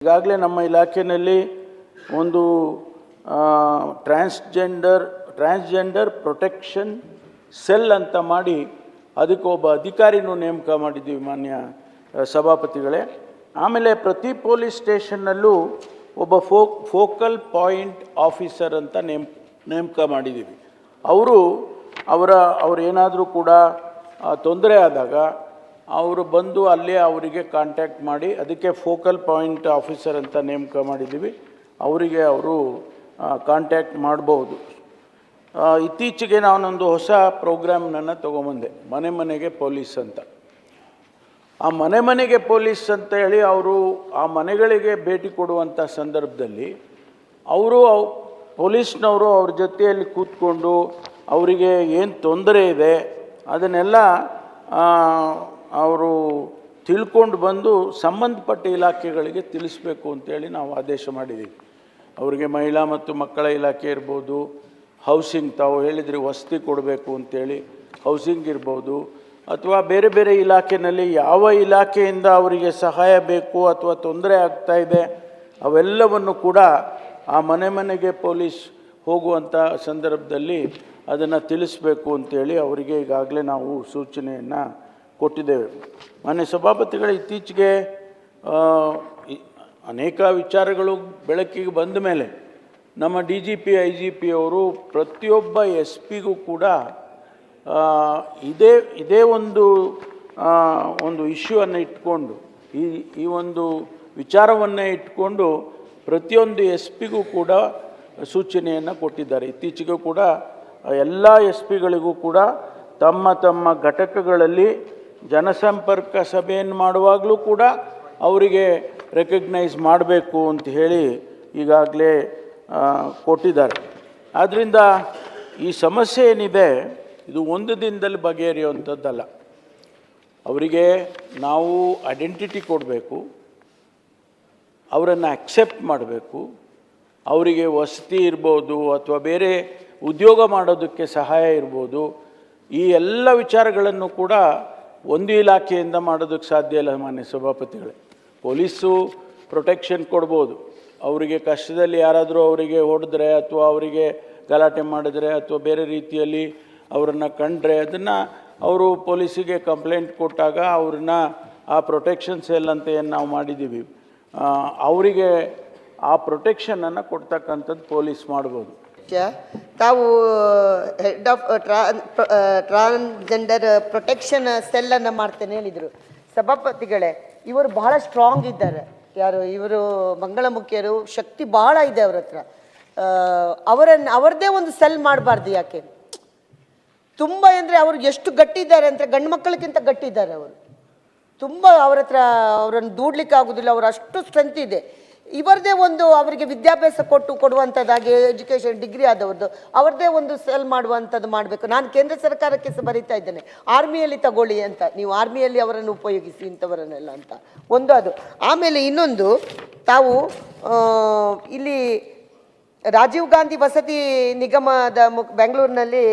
ಈಗಾಗಲೇ ನಮ್ಮ ಇಲಾಖೆಯಲ್ಲಿ ಒಂದು ಟ್ರಾನ್ಸ್ಜೆಂಡರ್ ಪ್ರೊಟೆಕ್ಷನ್ ಸೆಲ್ ಅಂತ ಮಾಡಿ ಅದಕ್ಕೊಬ್ಬ ಅಧಿಕಾರಿನೂ ನೇಮಕ ಮಾಡಿದ್ದೀವಿ ಮಾನ್ಯ ಸಭಾಪತಿಗಳೇ. ಆಮೇಲೆ ಪ್ರತಿ ಪೊಲೀಸ್ ಸ್ಟೇಷನ್ನಲ್ಲೂ ಒಬ್ಬ ಫೋಕಲ್ ಪಾಯಿಂಟ್ ಆಫೀಸರ್ ಅಂತ ನೇಮಕ ಮಾಡಿದ್ದೀವಿ. ಅವರು ಏನಾದರೂ ಕೂಡ ತೊಂದರೆ ಆದಾಗ ಅವರು ಬಂದು ಅಲ್ಲೇ ಅವರಿಗೆ ಕಾಂಟ್ಯಾಕ್ಟ್ ಮಾಡಿ, ಅದಕ್ಕೆ ಫೋಕಲ್ ಪಾಯಿಂಟ್ ಆಫೀಸರ್ ಅಂತ ನೇಮಕ ಮಾಡಿದ್ದೀವಿ. ಅವರಿಗೆ ಅವರು ಕಾಂಟ್ಯಾಕ್ಟ್ ಮಾಡ್ಬೋದು. ಇತ್ತೀಚೆಗೆ ನಾನೊಂದು ಹೊಸ ಪ್ರೋಗ್ರಾಮ್ನನ್ನು ತೊಗೊಂಬಂದೆ, ಮನೆ ಮನೆಗೆ ಪೊಲೀಸ್ ಅಂತ. ಆ ಮನೆ ಮನೆಗೆ ಪೊಲೀಸ್ ಅಂತ ಹೇಳಿ ಅವರು ಆ ಮನೆಗಳಿಗೆ ಭೇಟಿ ಕೊಡುವಂಥ ಸಂದರ್ಭದಲ್ಲಿ ಪೊಲೀಸ್ನವರು ಅವ್ರ ಜೊತೆಯಲ್ಲಿ ಕೂತ್ಕೊಂಡು ಅವರಿಗೆ ಏನು ತೊಂದರೆ ಇದೆ ಅದನ್ನೆಲ್ಲ ಅವರು ತಿಳ್ಕೊಂಡು ಬಂದು ಸಂಬಂಧಪಟ್ಟ ಇಲಾಖೆಗಳಿಗೆ ತಿಳಿಸ್ಬೇಕು ಅಂತೇಳಿ ನಾವು ಆದೇಶ ಮಾಡಿದ್ದೀವಿ. ಅವರಿಗೆ ಮಹಿಳಾ ಮತ್ತು ಮಕ್ಕಳ ಇಲಾಖೆ ಇರ್ಬೋದು, ಹೌಸಿಂಗ್, ತಾವು ಹೇಳಿದ್ರಿ ವಸತಿ ಕೊಡಬೇಕು ಅಂತೇಳಿ ಹೌಸಿಂಗ್ ಇರ್ಬೋದು, ಅಥವಾ ಬೇರೆ ಬೇರೆ ಇಲಾಖೆಯಲ್ಲಿ ಯಾವ ಇಲಾಖೆಯಿಂದ ಅವರಿಗೆ ಸಹಾಯ ಬೇಕು ಅಥವಾ ತೊಂದರೆ ಆಗ್ತಾ ಇದೆ ಅವೆಲ್ಲವನ್ನು ಕೂಡ ಆ ಮನೆ ಮನೆಗೆ ಪೊಲೀಸ್ ಹೋಗುವಂಥ ಸಂದರ್ಭದಲ್ಲಿ ಅದನ್ನು ತಿಳಿಸ್ಬೇಕು ಅಂತೇಳಿ ಅವರಿಗೆ ಈಗಾಗಲೇ ನಾವು ಸೂಚನೆಯನ್ನು ಕೊಟ್ಟಿದ್ದೇವೆ. ಮಾನ್ಯ ಸಭಾಪತಿಗಳು, ಇತ್ತೀಚೆಗೆ ಅನೇಕ ವಿಚಾರಗಳು ಬೆಳಕಿಗೆ ಬಂದ ಮೇಲೆ ನಮ್ಮ DGP IGP ಅವರು ಪ್ರತಿಯೊಬ್ಬ SP-ಗೂ ಕೂಡ ಇದೇ ಒಂದು ಇಶ್ಯೂವನ್ನು ಇಟ್ಕೊಂಡು ಈ ಒಂದು ವಿಚಾರವನ್ನೇ ಇಟ್ಕೊಂಡು ಪ್ರತಿಯೊಂದು SP-ಗೂ ಕೂಡ ಸೂಚನೆಯನ್ನು ಕೊಟ್ಟಿದ್ದಾರೆ. ಇತ್ತೀಚೆಗೂ ಕೂಡ ಎಲ್ಲ SP-ಗಳಿಗೂ ಕೂಡ ತಮ್ಮ ತಮ್ಮ ಘಟಕಗಳಲ್ಲಿ ಜನಸಂಪರ್ಕ ಸಭೆಯನ್ನು ಮಾಡುವಾಗಲೂ ಕೂಡ ಅವರಿಗೆ ರೆಕಗ್ನೈಸ್ ಮಾಡಬೇಕು ಅಂತ ಹೇಳಿ ಈಗಾಗಲೇ ಕೊಟ್ಟಿದ್ದಾರೆ. ಆದ್ದರಿಂದ ಈ ಸಮಸ್ಯೆ ಏನಿದೆ ಇದು ಒಂದು ದಿನದಲ್ಲಿ ಬಗೆಹರಿಯುವಂಥದ್ದಲ್ಲ. ಅವರಿಗೆ ನಾವು ಐಡೆಂಟಿಟಿ ಕೊಡಬೇಕು, ಅವರನ್ನು ಅಕ್ಸೆಪ್ಟ್ ಮಾಡಬೇಕು, ಅವರಿಗೆ ವಸತಿ ಇರ್ಬೋದು ಅಥವಾ ಬೇರೆ ಉದ್ಯೋಗ ಮಾಡೋದಕ್ಕೆ ಸಹಾಯ ಇರ್ಬೋದು. ಈ ಎಲ್ಲ ವಿಚಾರಗಳನ್ನು ಕೂಡ ಒಂದು ಇಲಾಖೆಯಿಂದ ಮಾಡೋದಕ್ಕೆ ಸಾಧ್ಯ ಇಲ್ಲ. ಮಾನ್ಯ ಸಭಾಪತಿಗಳೇ, ಪೊಲೀಸು ಪ್ರೊಟೆಕ್ಷನ್ ಕೊಡ್ಬೋದು, ಅವರಿಗೆ ಕಷ್ಟದಲ್ಲಿ ಯಾರಾದರೂ ಅವರಿಗೆ ಹೊಡೆದ್ರೆ ಅಥವಾ ಅವರಿಗೆ ಗಲಾಟೆ ಮಾಡಿದ್ರೆ ಅಥವಾ ಬೇರೆ ರೀತಿಯಲ್ಲಿ ಅವರನ್ನು ಕಂಡ್ರೆ ಅದನ್ನು ಅವರು ಪೊಲೀಸಿಗೆ ಕಂಪ್ಲೇಂಟ್ ಕೊಟ್ಟಾಗ ಅವ್ರನ್ನ ಆ ಪ್ರೊಟೆಕ್ಷನ್ ಸೆಲ್ ಅಂತ ಏನು ನಾವು ಮಾಡಿದ್ದೀವಿ ಅವರಿಗೆ ಆ ಪ್ರೊಟೆಕ್ಷನನ್ನು ಕೊಡ್ತಕ್ಕಂಥದ್ದು ಪೊಲೀಸ್ ಮಾಡ್ಬೋದು. ತಾವು ಹೆಡ್ ಆಫ್ ಟ್ರಾನ್ಸ್ಜೆಂಡರ್ ಪ್ರೊಟೆಕ್ಷನ್ ಸೆಲ್ಲನ್ನು ಮಾಡ್ತೇನೆ ಹೇಳಿದರು. ಸಭಾಪತಿಗಳೇ, ಇವರು ಬಹಳ ಸ್ಟ್ರಾಂಗ್ ಇದ್ದಾರೆ. ಯಾರು ಇವರು? ಮಂಗಳಮುಖಿಯರು. ಶಕ್ತಿ ಬಹಳ ಇದೆ ಅವ್ರ ಹತ್ರ. ಅವರದ್ದೇ ಒಂದು ಸೆಲ್ ಮಾಡಬಾರ್ದು. ಯಾಕೆ ತುಂಬ ಅಂದರೆ ಅವರು ಎಷ್ಟು ಗಟ್ಟಿದ್ದಾರೆ ಅಂದರೆ ಗಂಡು ಮಕ್ಕಳಿಗಿಂತ ಗಟ್ಟಿದ್ದಾರೆ ಅವರು. ತುಂಬ ಅವ್ರ ಹತ್ರ ಅವರನ್ನು ದೂಡ್ಲಿಕ್ಕೆ ಆಗೋದಿಲ್ಲ. ಅವರು ಅಷ್ಟು ಸ್ಟ್ರೆಂತ್ ಇದೆ. ಇವರದೇ ಒಂದು ಅವರಿಗೆ ವಿದ್ಯಾಭ್ಯಾಸ ಕೊಡುವಂಥದ್ದಾಗಿ ಎಜುಕೇಷನ್ ಡಿಗ್ರಿ ಆದವ್ರದ್ದು ಅವರದೇ ಒಂದು ಸೆಲ್ ಮಾಡುವಂಥದ್ದು ಮಾಡಬೇಕು. ನಾನು ಕೇಂದ್ರ ಸರ್ಕಾರಕ್ಕೆ ಬರೀತಾ ಇದ್ದೇನೆ, ಆರ್ಮಿಯಲ್ಲಿ ತಗೊಳ್ಳಿ ಅಂತ. ನೀವು ಆರ್ಮಿಯಲ್ಲಿ ಅವರನ್ನು ಉಪಯೋಗಿಸಿ ಇಂಥವರನ್ನೆಲ್ಲ ಅಂತ ಒಂದು ಅದು. ಆಮೇಲೆ ಇನ್ನೊಂದು, ತಾವು ಇಲ್ಲಿ ರಾಜೀವ್ ಗಾಂಧಿ ವಸತಿ ನಿಗಮದ ಬೆಂಗಳೂರಿನಲ್ಲಿ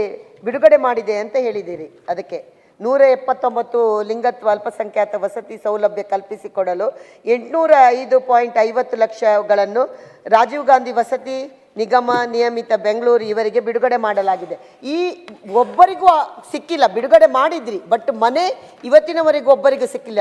ಬಿಡುಗಡೆ ಮಾಡಿದೆ ಅಂತ ಹೇಳಿದ್ದೀರಿ. ಅದಕ್ಕೆ 179 ಲಿಂಗತ್ವ ಅಲ್ಪಸಂಖ್ಯಾತ ವಸತಿ ಸೌಲಭ್ಯ ಕಲ್ಪಿಸಿಕೊಡಲು 805.50 ಲಕ್ಷಗಳನ್ನು ರಾಜೀವ್ ಗಾಂಧಿ ವಸತಿ ನಿಗಮ ನಿಯಮಿತ ಬೆಂಗಳೂರು ಇವರಿಗೆ ಬಿಡುಗಡೆ ಮಾಡಲಾಗಿದೆ. ಈ ಒಬ್ಬರಿಗೂ ಸಿಕ್ಕಿಲ್ಲ. ಬಿಡುಗಡೆ ಮಾಡಿದ್ರಿ, ಬಟ್ ಮನೆ ಇವತ್ತಿನವರೆಗೂ ಒಬ್ಬರಿಗೂ ಸಿಕ್ಕಿಲ್ಲ.